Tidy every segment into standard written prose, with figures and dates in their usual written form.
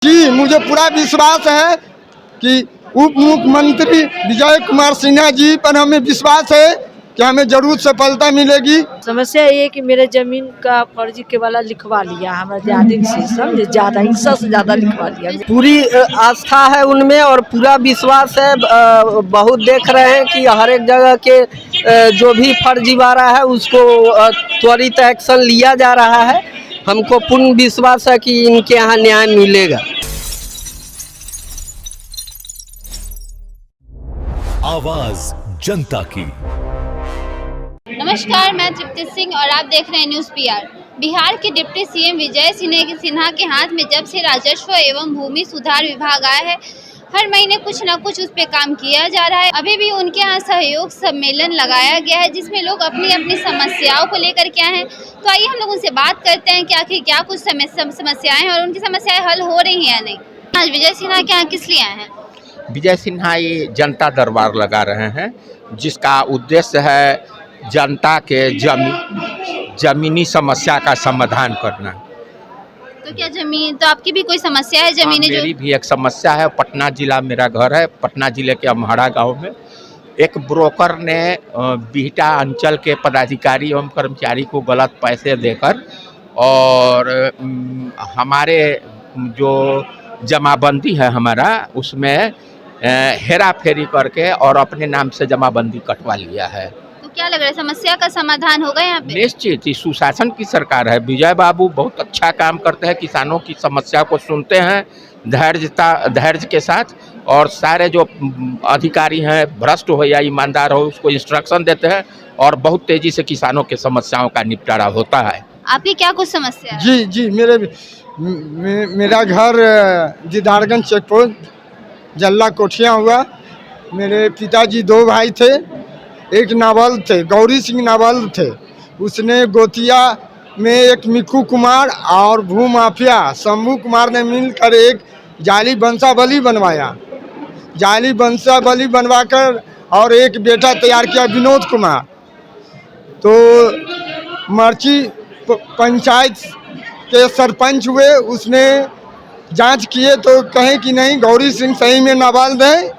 समस्या ये है कि मेरे जमीन का फर्जी के वाला लिखवा लिया हमारे ज्यादा से समझे ज्यादा हिस्सा से ज्यादा लिखवा लिया। पूरी आस्था है उनमें और पूरा विश्वास है। बहुत देख रहे हैं कि हर एक जगह के जो भी फर्जीवाड़ा है उसको त्वरित एक्शन लिया जा रहा है। हमको पूर्ण विश्वास है कि इनके यहाँ न्याय मिलेगा। आवाज जनता की। नमस्कार, मैं तृप्ति सिंह और आप देख रहे हैं न्यूज़ पीआर। बिहार के डिप्टी सीएम विजय सिन्हा के हाथ में जब से राजस्व एवं भूमि सुधार विभाग आया है, हर महीने कुछ न कुछ उस पर काम किया जा रहा है। अभी भी उनके यहाँ सहयोग सम्मेलन लगाया गया है जिसमें लोग अपनी अपनी समस्याओं को लेकर के आए हैं। तो आइए हम लोग उनसे बात करते हैं कि आखिर क्या कुछ समस्याएं हैं और उनकी समस्याएं हल हो रही हैं या नहीं। आज विजय सिन्हा के यहाँ किस लिए आए हैं? विजय सिन्हा ये जनता दरबार लगा रहे हैं जिसका उद्देश्य है जनता के जमीनी समस्या का समाधान करना। तो क्या जमीन, तो आपकी भी कोई समस्या है जमीनी? मेरी भी एक समस्या है। पटना जिला मेरा घर है। पटना जिले के अमहड़ा गांव में एक ब्रोकर ने बिहटा अंचल के पदाधिकारी एवं कर्मचारी को गलत पैसे देकर और हमारे जो जमाबंदी है हमारा उसमें हेरा फेरी करके और अपने नाम से जमाबंदी कटवा लिया है। तो क्या लग रहा है, समस्या का समाधान होगा यहाँ पे? निश्चित ही सुशासन की सरकार है। विजय बाबू बहुत अच्छा काम करते हैं, किसानों की समस्या को सुनते हैं धैर्य के साथ, और सारे जो अधिकारी हैं भ्रष्ट हो या ईमानदार हो उसको इंस्ट्रक्शन देते हैं और बहुत तेजी से किसानों के समस्याओं का निपटारा होता है। आपकी क्या कुछ समस्या है? जी, मेरा घर दीदारगंज चेकपोस्ट जल्ला कोठिया हुआ। मेरे पिताजी 2 भाई थे, एक नावल थे, गौरी सिंह नावल थे। उसने गोतिया में एक मिक्कू कुमार और भू माफिया शंभू कुमार ने मिलकर एक जाली बंसावली बनवाया। जाली बंसावली बनवाकर और एक बेटा तैयार किया विनोद कुमार। तो मर्ची पंचायत के सरपंच हुए, उसने जांच किए तो कहे कि नहीं गौरी सिंह सही में नाबालिग है,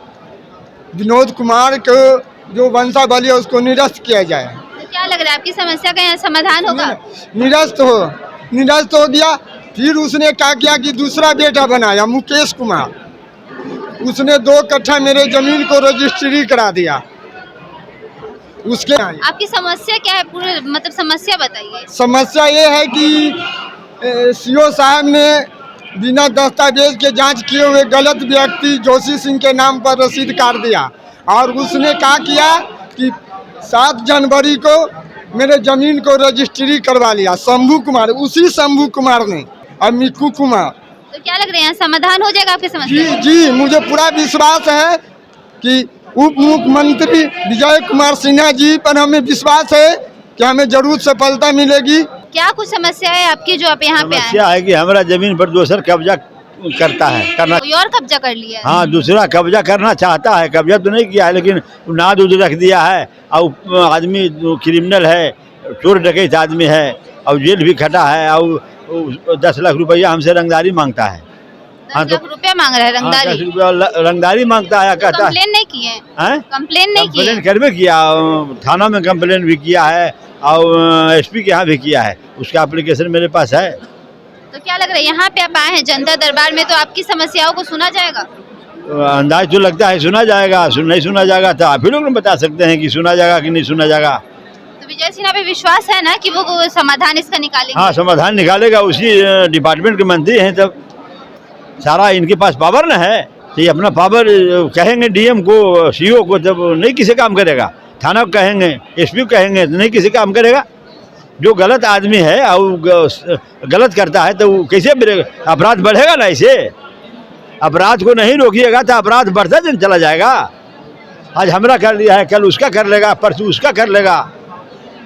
विनोद कुमार को जो वंशावली है उसको निरस्त किया जाए। तो क्या लग रहा है आपकी समस्या का यहाँ समाधान होगा? निरस्त हो गया। फिर उसने क्या किया कि दूसरा बेटा बनाया मुकेश कुमार। उसने 2 कट्ठा मेरे जमीन को रजिस्ट्री करा दिया। उसके आपकी समस्या क्या है, पूरे मतलब समस्या बताइए। समस्या ये है कि सीओ साहब ने बिना दस्तावेज के जांच किए हुए गलत व्यक्ति जोशी सिंह के नाम पर रसीद काट दिया और उसने क्या किया कि 7 जनवरी को मेरे जमीन को रजिस्ट्री करवा लिया शंभू कुमार, उसी शंभू कुमार ने और मिक्कू कुमार। तो क्या लग रहा है यहाँ समाधान हो जाएगा आपकी समस्या? जी, मुझे पूरा विश्वास है कि उप मुख्यमंत्री विजय कुमार सिन्हा जी पर हमें विश्वास है कि हमें जरूर सफलता मिलेगी। क्या कुछ समस्या है आपकी जो आप यहाँ पे आए? समस्या है कि हमारा जमीन पर दूसरा कब्जा करता है करना। कोई और कब्जा कर लिया है? हाँ, दूसरा कब्जा करना चाहता है। कब्जा तो नहीं किया है लेकिन नाद उद रख दिया है और आदमी क्रिमिनल है, चोर डकैत आदमी है और जेल भी खटा है और 10 लाख रुपया हमसे रंगदारी मांगता है। 10 लाख रुपया मांग रहा है रंगदारी? 10 रुपया रंगदारी मांगता है। कहता है कंप्लेन नहीं किए? कंप्लेन नहीं किए? कंप्लेन करवे किया, थाना में कंप्लेन भी किया है और एसपी के यहाँ भी किया है। उसका एप्लीकेशन मेरे पास है। तो क्या लग रहा है यहाँ पे आप आए हैं जनता दरबार में, तो आपकी समस्याओं को सुना जाएगा? अंदाज तो लगता है सुना जाएगा। नहीं सुना जाएगा तो आप ही लोग बता सकते हैं कि सुना जाएगा कि नहीं सुना जाएगा। तो विजय सिन्हा पे विश्वास है ना कि वो समाधान इसका निकालेंगे? हाँ, समाधान निकालेगा। उसी डिपार्टमेंट के मंत्री हैं, तब सारा इनके पास पावर न है तो ये अपना पावर कहेंगे डीएम को, सीओ को, तब नहीं किसी काम करेगा। थाना को कहेंगे, एसपी को कहेंगे तो नहीं किसी काम करेगा। जो गलत आदमी है और गलत करता है तो वो कैसे अपराध बढ़ेगा ना। ऐसे अपराध को नहीं रोकिएगा तो अपराध बढ़ता चला जाएगा। आज हमरा कर लिया है, कल उसका कर लेगा, परसों उसका कर लेगा,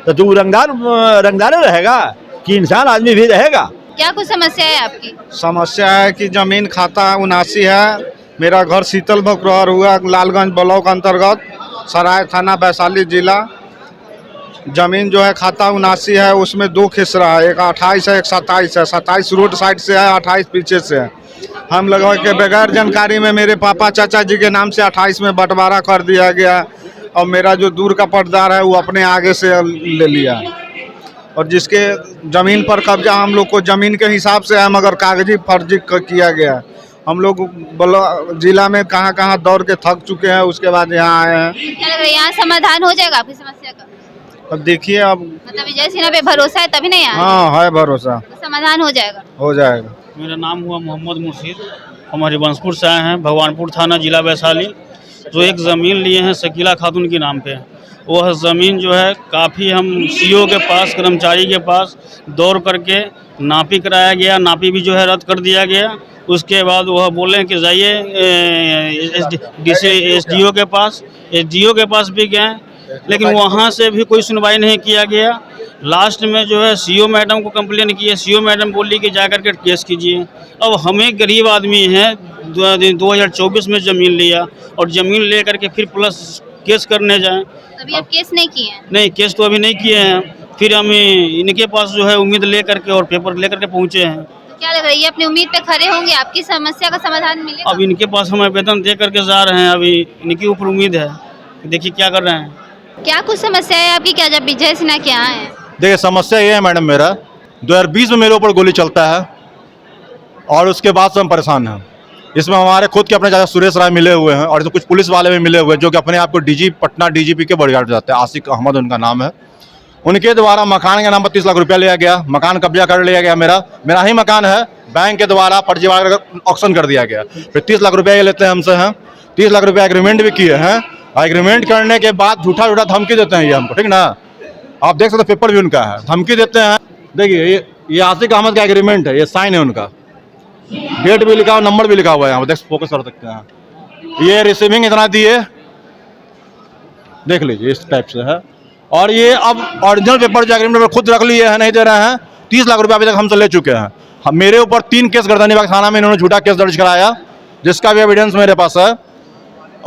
तो तू रंगदार रहेगा कि इंसान आदमी भी रहेगा। क्या कुछ समस्या है आपकी? समस्या है कि जमीन खाता 79 है। मेरा घर शीतल बकरहर हुआ, लालगंज ब्लॉक अंतर्गत, सराय थाना, वैशाली जिला। जमीन जो है खाता 79 है, उसमें 2 खिसरा है, एक 28 है, एक 27 है। 27 रोड साइड से है, 28 पीछे से है। हम लोगों के बगैर जानकारी में मेरे पापा चाचा जी के नाम से 28 में बंटवारा कर दिया गया और मेरा जो दूर का पटदार है वो अपने आगे से ले लिया और जिसके ज़मीन पर कब्जा हम लोग को ज़मीन के हिसाब से है मगर कागजी फर्जी किया गया। हम लोग जिला में कहाँ कहाँ दौड़ के थक चुके हैं, उसके बाद यहाँ आए हैं। क्या लग रहा है यहाँ समाधान हो जाएगा आपकी समस्या का? अब देखिए, अब मतलब विजय सिन्हा पे भरोसा है तभी नहीं आए? हाँ है भरोसा, तो समाधान हो जाएगा। हो जाएगा। मेरा नाम हुआ मोहम्मद मुर्शीद, हम हरिवंशपुर से आए हैं, भगवानपुर थाना जिला वैशाली। जो एक ज़मीन लिए हैं शकीला खातून के नाम पे, वह ज़मीन जो है काफ़ी हम सीओ के पास, कर्मचारी के पास दौड़ करके नापी कराया गया, नापी भी जो है रद्द कर दिया गया। उसके बाद वह बोले कि जाइए एसडीओ के पास, एसडीओ के पास भी गए लेकिन वहाँ से भी कोई सुनवाई नहीं किया गया। लास्ट में जो है सीओ मैडम को कंप्लेन किए, सीओ मैडम बोली कि जा करके केस कीजिए। अब हमें गरीब आदमी हैं, 2024 में ज़मीन लिया और ज़मीन ले करके फिर प्लस केस करने जाएं। अभी आप केस नहीं किए हैं? नहीं, केस तो अभी नहीं किए हैं। फिर हम इनके पास जो है उम्मीद ले करके और पेपर ले करके पहुँचे हैं। तो क्या लग रहा है ये अपनी उम्मीद पे खड़े होंगे, आपकी समस्या का समाधान मिलेगा? अब इनके पास हमें वेतन दे करके जा रहे हैं, अभी इनके ऊपर उम्मीद है, देखिए क्या कर रहे हैं। क्या कुछ समस्या है आपकी क्या जब विजय सिन्हा के यहाँ है? देखिए समस्या ये है मैडम, मेरा 2020 में मेरे ऊपर गोली चलता है और उसके बाद से हम परेशान हैं। इसमें हमारे खुद के अपने चाचा सुरेश राय मिले हुए हैं और इसमें कुछ पुलिस वाले भी मिले हुए हैं जो कि अपने आप को पटना डीजीपी के बॉडीगार्ड जाते हैं। आसिक अहमद उनका नाम है। उनके द्वारा मकान के नाम पर 30 लाख रुपया लिया गया, मकान कब्जा कर लिया गया। मेरा ही मकान है, बैंक के द्वारा फर्जीवाड़ा ऑक्शन कर दिया गया। फिर 30 लाख रुपया ये लेते हैं हमसे हैं। 30 लाख रुपया एग्रीमेंट भी किए हैं। एग्रीमेंट करने के बाद झूठा धमकी देते हैं ये हमको, ठीक ना। आप देख सकते हैं पेपर भी उनका है, धमकी देते हैं। देखिए ये आसिक अहमद का एग्रीमेंट है, ये साइन है उनका, डेट भी लिखा हुआ, नंबर भी लिखा हुआ है यहाँ पर, देख फोकस कर सकते हैं। ये रिसीविंग इतना दिए, देख लीजिए इस टाइप से है। और ये अब ओरिजिनल पेपर जो एग्रीमेंट खुद रख लिए हैं, नहीं दे रहे हैं। 30 लाख रुपये अभी तक हमसे ले चुके हैं। मेरे ऊपर 3 केस गर्दनीबाग थाना में इन्होंने झूठा केस दर्ज कराया, जिसका भी एविडेंस मेरे पास है।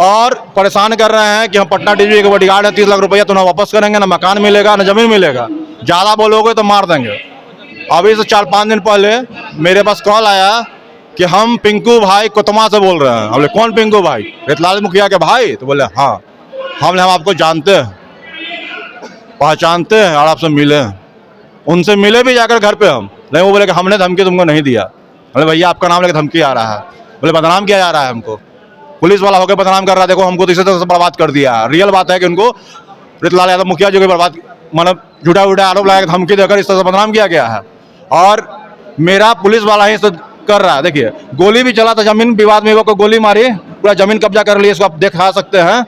और परेशान कर रहे हैं कि हम पटना डीजीपी के बॉडीगार्ड है, 30 लाख रुपया तो ना वापस करेंगे, ना मकान मिलेगा, ना जमीन मिलेगा। ज़्यादा बोलोगे तो मार देंगे। अभी से 4-5 दिन पहले मेरे पास कॉल आया कि हम पिंकू भाई कोतमा से बोल रहे हैं। हम बोले कौन पिंकू भाई? रतलाल मुखिया के भाई? तो बोले हाँ। हम आपको जानते हैं, पहचानते हैं और आपसे मिले हैं। उनसे मिले भी जाकर घर पे हम, नहीं वो बोले कि हमने धमकी तुमको नहीं दिया। बोले भैया आपका नाम लेकर धमकी आ रहा है। बोले बदनाम किया जा रहा है हमको, पुलिस वाला होकर बदनाम कर रहा है। देखो हमको तो इसी तरह से बर्बाद कर दिया। रियल बात है कि उनको रतलाल यादव मुखिया जी को बर्बाद, मतलब झूठा आरोप लगाकर धमकी देकर इस तरह से बदनाम किया गया है। और मेरा पुलिस वाला ही कर रहा है। देखिए गोली भी चला था, जमीन विवाद में को गोली मारी, पूरा जमीन कब्जा कर लिया। इसको आप दिखा सकते हैं,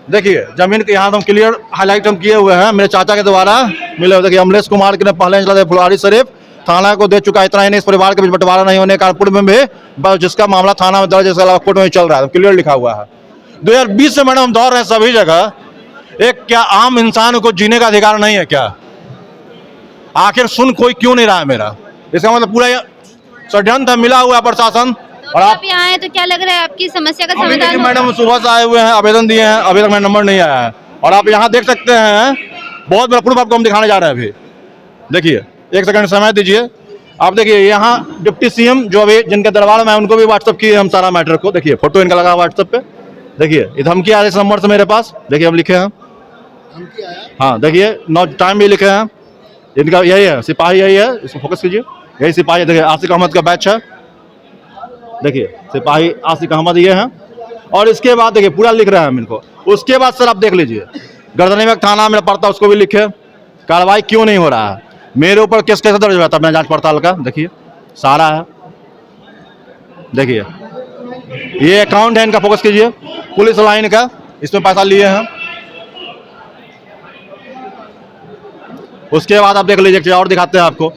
देखिए जमीन के यहाँ हम क्लियर हाईलाइट हम किए हुए हैं, मेरे चाचा के द्वारा मिले हुए। देखिए अमलेश कुमार के पहले फुलवारी शरीफ थाना को दे चुका। इतना ही नहीं, इस परिवार के बीच बंटवारा नहीं होने कानपुर में भी जिसका मामला थाना में दर्ज, इसके अलावा कोर्ट में चल रहा है, क्लियर लिखा हुआ है। 2020 से मैडम हम दौड़ रहे हैं सभी जगह। एक क्या आम इंसान को जीने का अधिकार नहीं है क्या? आखिर सुन कोई क्यों नहीं रहा है मेरा? इसका मतलब पूरा षड्यंत्र मिला हुआ है प्रशासन। तो और आप यहाँ आए तो क्या लग रहा है आपकी समस्या का समाधान? मैडम सुबह से आए हुए हैं, आवेदन दिए हैं, अभी तक मेरा नंबर नहीं आया है। और आप यहाँ देख सकते हैं, बहुत बड़ा प्रूफ आपको हम दिखाने जा रहे हैं। अभी देखिए, एक सेकंड समय दीजिए। आप देखिए यहाँ डिप्टी सीएम जो अभी जिनके दरबार में है, उनको भी व्हाट्सअप किए हम सारा मैटर को। देखिए फोटो इनका लगा व्हाट्सअप पे। देखिए ये धमकी आ रही है इस नंबर से मेरे पास। देखिए हम लिखे हैं, हाँ देखिए टाइम भी लिखे हैं। इनका यही है, सिपाही यही है, इसको फोकस कीजिए, यही सिपाही। देखिए आसिक अहमद का बैच है, देखिए सिपाही आसिक अहमद ये हैं। और इसके बाद देखिए पूरा लिख रहे हैं हम इनको। उसके बाद सर आप देख लीजिए, गर्दनीबाग थाना मेरा पड़ता, उसको भी लिखे, कार्रवाई क्यों नहीं हो रहा है? मेरे ऊपर केस कैसे दर्ज हुआ था मेरा जांच पड़ताल का? देखिए सारा है, देखिए ये अकाउंट है इनका, फोकस कीजिए, पुलिस लाइन का, इसमें पैसा लिए हैं। उसके बाद आप देख लीजिए, और दिखाते हैं आपको,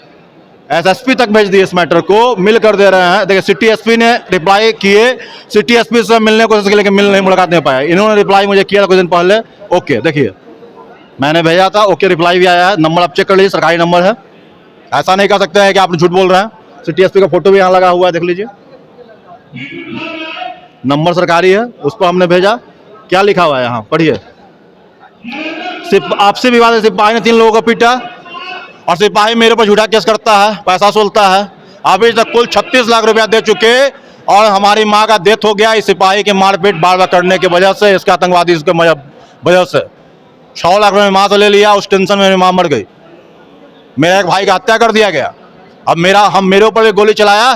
एसएसपी तक भेज दिए इस मैटर को, मिल कर दे रहे हैं। देखिए सिटी एसपी ने रिप्लाई किए, सिटी एसपी से मिलने की कोशिश की लेकिन मिल नहीं, मुलाकात नहीं पाया। इन्होंने रिप्लाई मुझे किया था कुछ दिन पहले, ओके देखिए मैंने भेजा था, ओके रिप्लाई भी आया है। नंबर आप चेक कर लीजिए, सरकारी नंबर है, ऐसा नहीं कह सकते हैं कि आप झूठ बोल रहे हैं। सिटी एसपी का फोटो भी यहाँ लगा हुआ है, देख लीजिए, नंबर सरकारी है, उस पर हमने भेजा। क्या लिखा हुआ है यहाँ पढ़िए, सिर्फ आपसे विवाद है, सिपाही ने 3 लोगों को पीटा और सिपाही मेरे ऊपर झूठा केस करता है, पैसा सोलता है। अभी तक कुल 36 लाख रुपया दे चुके और हमारी माँ का डेथ हो गया इस सिपाही के मारपीट बार बार करने की वजह से, इसके आतंकवादी इसके वजह से 100 लाख रुपये माँ से ले लिया। उस टेंशन में मेरी माँ मर गई। मेरा एक भाई का हत्या कर दिया गया। अब मेरे ऊपर भी गोली चलाया,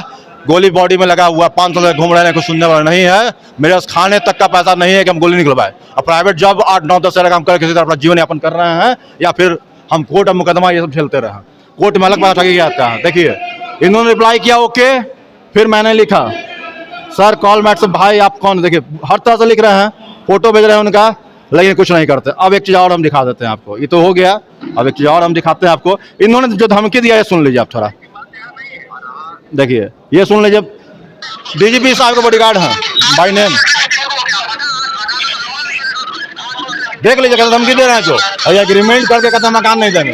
गोली बॉडी में लगा हुआ, 5 साल से घूम रहे हैं, कुछ सुनने वाला नहीं है। मेरे पास खाने तक का पैसा नहीं है कि हम गोली निकलवाए। अब प्राइवेट जॉब 8, 9, 10 साल काम कर किसी तरह अपना जीवन यापन कर रहे हैं, या फिर हम कोर्ट और मुकदमा ये सब झेलते रहे। कोर्ट में अलग बात ठगी जाता है। देखिए इन्होंने रिप्लाई किया ओके, फिर मैंने लिखा सर कॉल मैट से भाई आप कौन, देखिए हर तरह से लिख रहे हैं, फोटो भेज रहे हैं उनका, लेकिन कुछ नहीं करते। अब एक चीज़ और हम दिखा देते हैं आपको, ये तो हो गया, अब एक चीज़ और हम दिखाते हैं आपको। इन्होंने जो धमकी दिया है सुन लीजिए आप थोड़ा, देखिए ये सुन लीजिए। डीजीपी साहब के बॉडीगार्ड हैं बाय नेम, देख लीजिए कैसे धमकी दे रहे हैं। जो और एग्रीमेंट करके कहते मकान नहीं देंगे।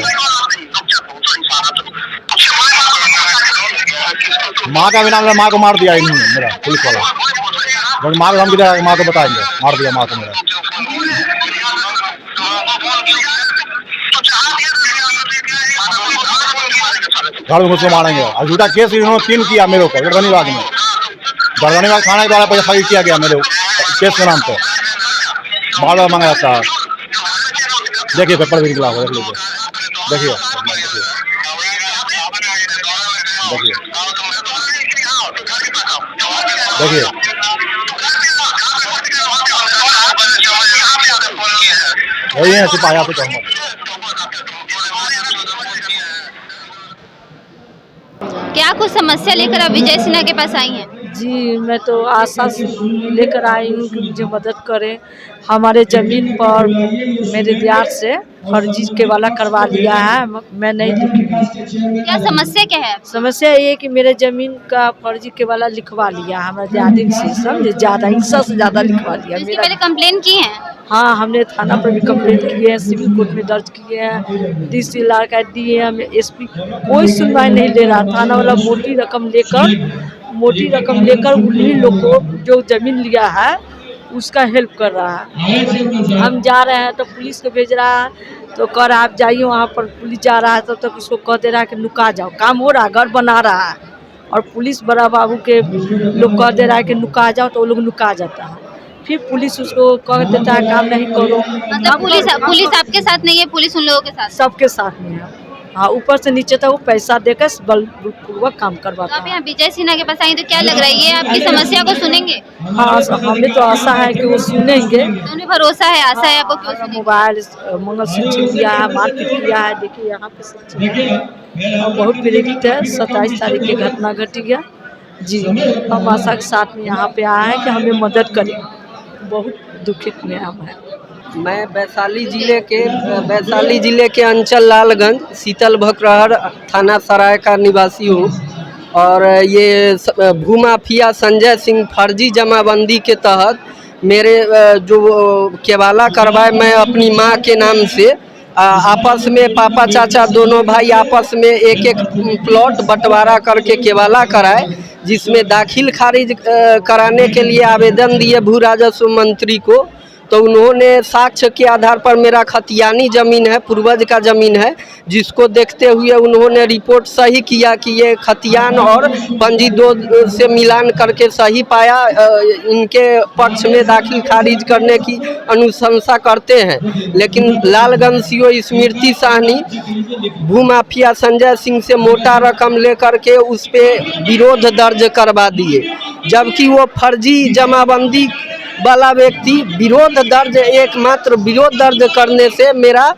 माँ का भी नाम, माँ को मार दिया इन्होंने, मेरा पुलिस वाला, जब माँ को धमकी दे रहा है, माँ को बताएंगे मार दिया माँ को मेरा। घर में घुसको मारेंगे। और झूठा केस इन्होंने 3 किया मेरे ऊपर गर्दनीबाग में। गर्दनीबाग थाना के द्वारा पैसा खारिज किया गया मेरे केस के नाम पे, बार बार मांगा जाता है। देखिए पेपर भी निकला हुआ, देख लीजिए, देखिए देखिए देखिए वही है सिपाही पे कहूँगा। क्या कुछ समस्या लेकर आप विजय सिन्हा के पास आई हैं? जी मैं तो आशा से लेकर आई हूँ कि मुझे मदद करें। हमारे ज़मीन पर मेरे दियार से फर्जी के वाला करवा लिया है। मैं नहीं दुखी हूँ। क्या समस्या क्या है? समस्या ये है कि मेरे ज़मीन का फर्जी के वाला लिखवा लिया हमारे दियादिन से, समझे, ज़्यादा हिस्सा से ज़्यादा लिखवा लिया। इसके पहले कंप्लेन की है? हाँ हमने थाना पर भी कंप्लेंट किए हैं, सिविल कोर्ट में दर्ज किए हैं, तहसीलदार का दिए हैं, हमें एसपी कोई सुनवाई नहीं ले रहा। थाना वाला मोटी रकम लेकर उन्हीं लोग को जो ज़मीन लिया है उसका हेल्प कर रहा है। हम जा रहे हैं तो पुलिस को भेज रहा है, तो कह रहा आप जाइए वहाँ पर, पुलिस जा रहा है तब तक उसको कह दे रहा है कि नुका जाओ। काम हो रहा है, घर बना रहा है, और पुलिस बड़ा बाबू के लोग कह दे रहा है कि नुका जाओ, तो वो लोग नुका जाता है। फिर पुलिस उसको कह देता है काम नहीं करो। मतलब पुलिस आपके साथ नहीं है, पुलिस उन लोगों के साथ? सबके साथ में है। हाँ ऊपर से नीचे तक वो पैसा देकर बलपूर्वक काम करवाता है। आप यहाँ विजय सिन्हा के पास आई तो क्या लग रहा है, ये आपकी समस्या को सुनेंगे? हाँ हमें तो आशा है कि वो सुनेंगे। उन्हें भरोसा है, आशा है आपको? क्यों? मोबाइल मंगलसूत्र किया है, मारपीट किया है, देखिए यहाँ पे सब चीज़ बहुत पीड़ित है। 27 तारीख की घटना घटी है जी। हम आशा के साथ में यहाँ पे आए हैं कि हमें मदद करें। बहुत दुखित में हम हैं। मैं वैशाली जिले के अंचल लालगंज शीतल भकरहर थाना सराय का निवासी हूँ। और ये भूमाफिया संजय सिंह फर्जी जमाबंदी के तहत मेरे जो केवाला करवाए, मैं अपनी माँ के नाम से आपस में पापा चाचा दोनों भाई आपस में एक प्लॉट बंटवारा करके केवाला कराए, जिसमें दाखिल खारिज कराने के लिए आवेदन दिए भू राजस्व मंत्री को। तो उन्होंने साक्ष्य के आधार पर, मेरा खतियानी ज़मीन है, पूर्वज का ज़मीन है, जिसको देखते हुए उन्होंने रिपोर्ट सही किया कि ये खतियान और पंजी 2 से मिलान करके सही पाया। इनके पक्ष में दाखिल खारिज करने की अनुशंसा करते हैं। लेकिन लालगंज सीओ स्मृति साहनी भूमाफिया संजय सिंह से मोटा रकम लेकर के उस पर विरोध दर्ज करवा दिए, जबकि वो फर्जी जमाबंदी वाला व्यक्ति एकमात्र विरोध दर्ज करने से मेरा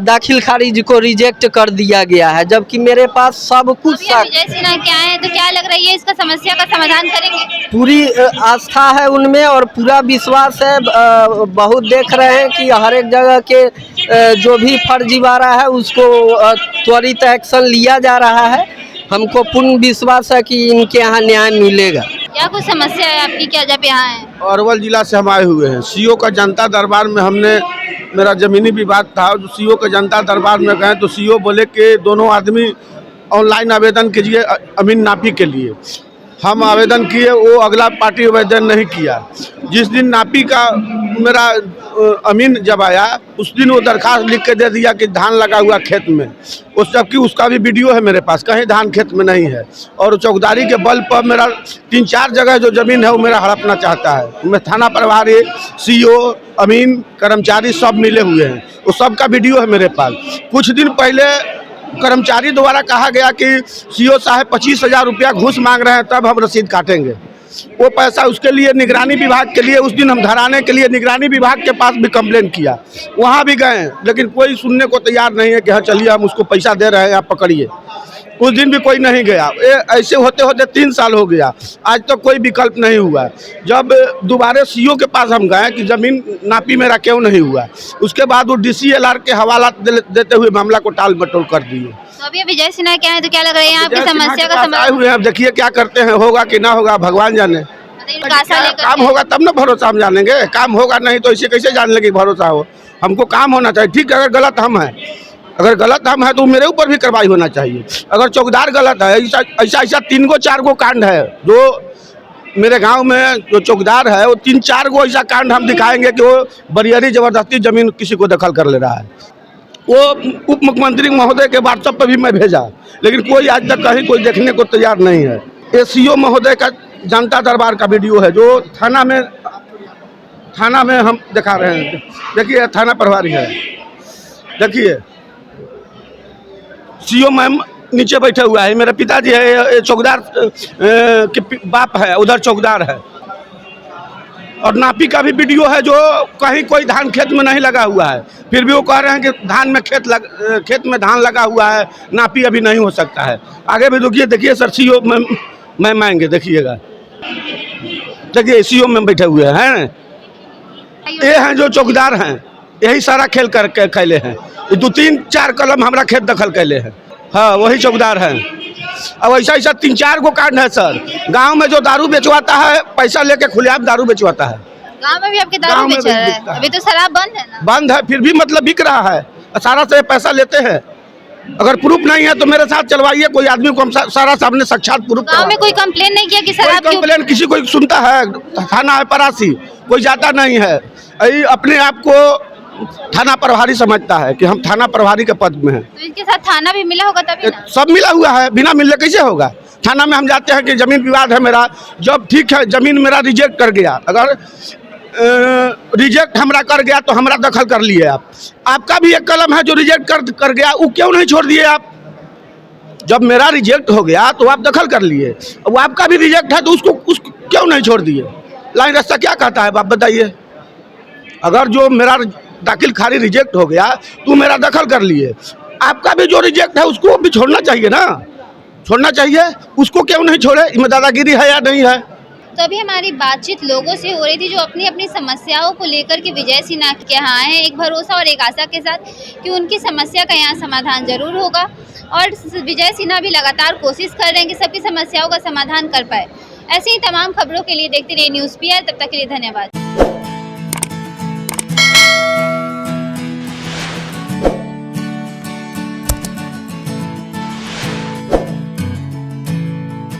दाखिल खारिज को रिजेक्ट कर दिया गया है, जबकि मेरे पास सब कुछ। विजय सिन्हा क्या है तो क्या लग रहा है, इसका समस्या का समाधान करेंगे? पूरी आस्था है उनमें और पूरा विश्वास है। बहुत देख रहे हैं कि हर एक जगह के जो भी फर्जीवाड़ा है उसको त्वरित एक्शन लिया जा रहा है। हमको पूर्ण विश्वास है कि इनके यहाँ न्याय मिलेगा। क्या कुछ समस्या है आपकी, क्या जब यहाँ है? अरवल जिला से हम आए हुए हैं। सीओ का जनता दरबार में मेरा ज़मीनी विवाद था, जो सीओ के जनता दरबार में गए तो सीओ बोले कि दोनों आदमी ऑनलाइन आवेदन कीजिए अमीन नापी के लिए। हम आवेदन किए, वो अगला पार्टी आवेदन नहीं किया। जिस दिन नापी का मेरा अमीन जब आया उस दिन वो दरखास्त लिख के दे दिया कि धान लगा हुआ खेत में, उस जबकि उसका भी वीडियो है मेरे पास, कहीं धान खेत में नहीं है। और चौकीदारी के बल पर मेरा 3-4 जगह जो ज़मीन है वो मेरा हड़पना चाहता है। मैं थाना प्रभारी, CO, अमीन, कर्मचारी सब मिले हुए हैं, वो सब का वीडियो है मेरे पास। कुछ दिन पहले कर्मचारी द्वारा कहा गया कि CO साहब 25,000 रुपया घूस मांग रहे हैं, तब हम रसीद काटेंगे। वो पैसा उसके लिए निगरानी विभाग के लिए उस दिन हम धराने के लिए निगरानी विभाग के पास भी कंप्लेन किया, वहाँ भी गए, लेकिन कोई सुनने को तैयार नहीं है कि हाँ चलिए हम उसको पैसा दे रहे हैं, आप पकड़िए। उस दिन भी कोई नहीं गया। ऐसे होते होते 3 साल हो गया, आज तक कोई विकल्प नहीं हुआ। जब दोबारा CO के पास हम गए कि ज़मीन नापी मेरा क्यों नहीं हुआ, उसके बाद वो DCLR के हवाला देते हुए मामला को टाल मटोल कर दिए। तो अभी विजय सिन्हा क्या है, तो क्या लग रहा है यहाँ पे समस्या का आए समाधान? हुए हैं, अब देखिए क्या करते हैं, होगा कि ना होगा भगवान जाने। काम होगा तब ना भरोसा हम जानेंगे, काम होगा नहीं तो ऐसे कैसे जान लेंगे भरोसा हो। हमको काम होना चाहिए, ठीक है। अगर गलत हम हैं, अगर गलत हम हैं तो मेरे ऊपर भी कार्रवाई होना चाहिए। अगर चौकीदार गलत है, ऐसा 3-4 गो कांड है जो मेरे गांव में जो चौकीदार है वो 3-4 गो ऐसा कांड हम दिखाएंगे कि वो बरियारी जबरदस्ती जमीन किसी को दखल कर ले रहा है। वो उप मुख्यमंत्री महोदय के व्हाट्सएप पर भी मैं भेजा, लेकिन कोई आज तक कहीं कोई देखने को तैयार नहीं है। SCO महोदय का जनता दरबार का वीडियो है जो थाना में हम दिखा रहे हैं। देखिए थाना प्रभारी है, देखिए CO मैम नीचे बैठे हुआ है, मेरे पिताजी है, चौकीदार के बाप है, उधर चौकीदार है। और नापी का भी वीडियो है जो कहीं कोई धान खेत में नहीं लगा हुआ है, फिर भी वो कह रहे हैं कि धान में खेत में धान लगा हुआ है, नापी अभी नहीं हो सकता है। आगे भी देखिए सर CO मैम आएंगे, देखिएगा, देखिए CO मैम बैठे हुए हैं। ये हैं जो चौकीदार हैं, यही सारा खेल करके कैले हैं। 2-3-4 कलम हमारा खेत दखल कैले हैं, हाँ वही चौकीदार हैं। अब ऐसा 3-4 गो कांड है सर। गांव में जो दारू बेचवाता है, पैसा लेके खुलेआम दारू बेचवाता है। गांव में भी आपके दारू बेच रहा है? अभी तो शराब बंद है ना? बंद है, फिर भी मतलब बिक रहा है, सारा से पैसा लेते हैं। अगर प्रूफ नहीं है तो मेरे साथ चलवाइए, कोई आदमी को हम सारा सामने साक्षात प्रूफ। गांव में कोई कंप्लेन नहीं किया कि शराब की? कंप्लेन किसी को सुनता है, थाना है परासी, कोई जाता नहीं है। अपने आप को थाना प्रभारी समझता है कि हम थाना प्रभारी के पद में हैं। तो इनके साथ थाना भी मिला होगा तभी ना? सब मिला हुआ है, बिना मिलने कैसे होगा। थाना में हम जाते हैं कि जमीन विवाद है मेरा, जब ठीक है जमीन मेरा रिजेक्ट कर गया, अगर रिजेक्ट हमारा कर गया तो हमारा दखल कर लिए आप। आपका भी एक कलम है जो रिजेक्ट कर गया, वो क्यों नहीं छोड़ दिए आप? जब मेरा रिजेक्ट हो गया तो आप दखल कर लिए, वो आपका भी रिजेक्ट है तो उसको क्यों नहीं छोड़ दिए? लाइन रास्ता क्या कहता है आप बताइए। अगर जो मेरा दाखिल खारिज रिजेक्ट हो गया तो मेरा दखल कर लिए, आपका भी जो रिजेक्ट है उसको भी छोड़ना चाहिए ना, छोड़ना चाहिए। उसको क्यों नहीं छोड़े? इसमें दादागिरी है या नहीं है? तो अभी हमारी बातचीत लोगों से हो रही थी जो अपनी अपनी समस्याओं को लेकर के विजय सिन्हा के यहाँ आए हैं, एक भरोसा और एक आशा के साथ कि उनकी समस्या का यहाँ समाधान जरूर होगा। और विजय सिन्हा भी लगातार कोशिश कर रहे हैं कि सबकी समस्याओं का समाधान कर पाए। ऐसी ही तमाम खबरों के लिए देखते रहिए न्यूज़ PR। तब तक के लिए धन्यवाद।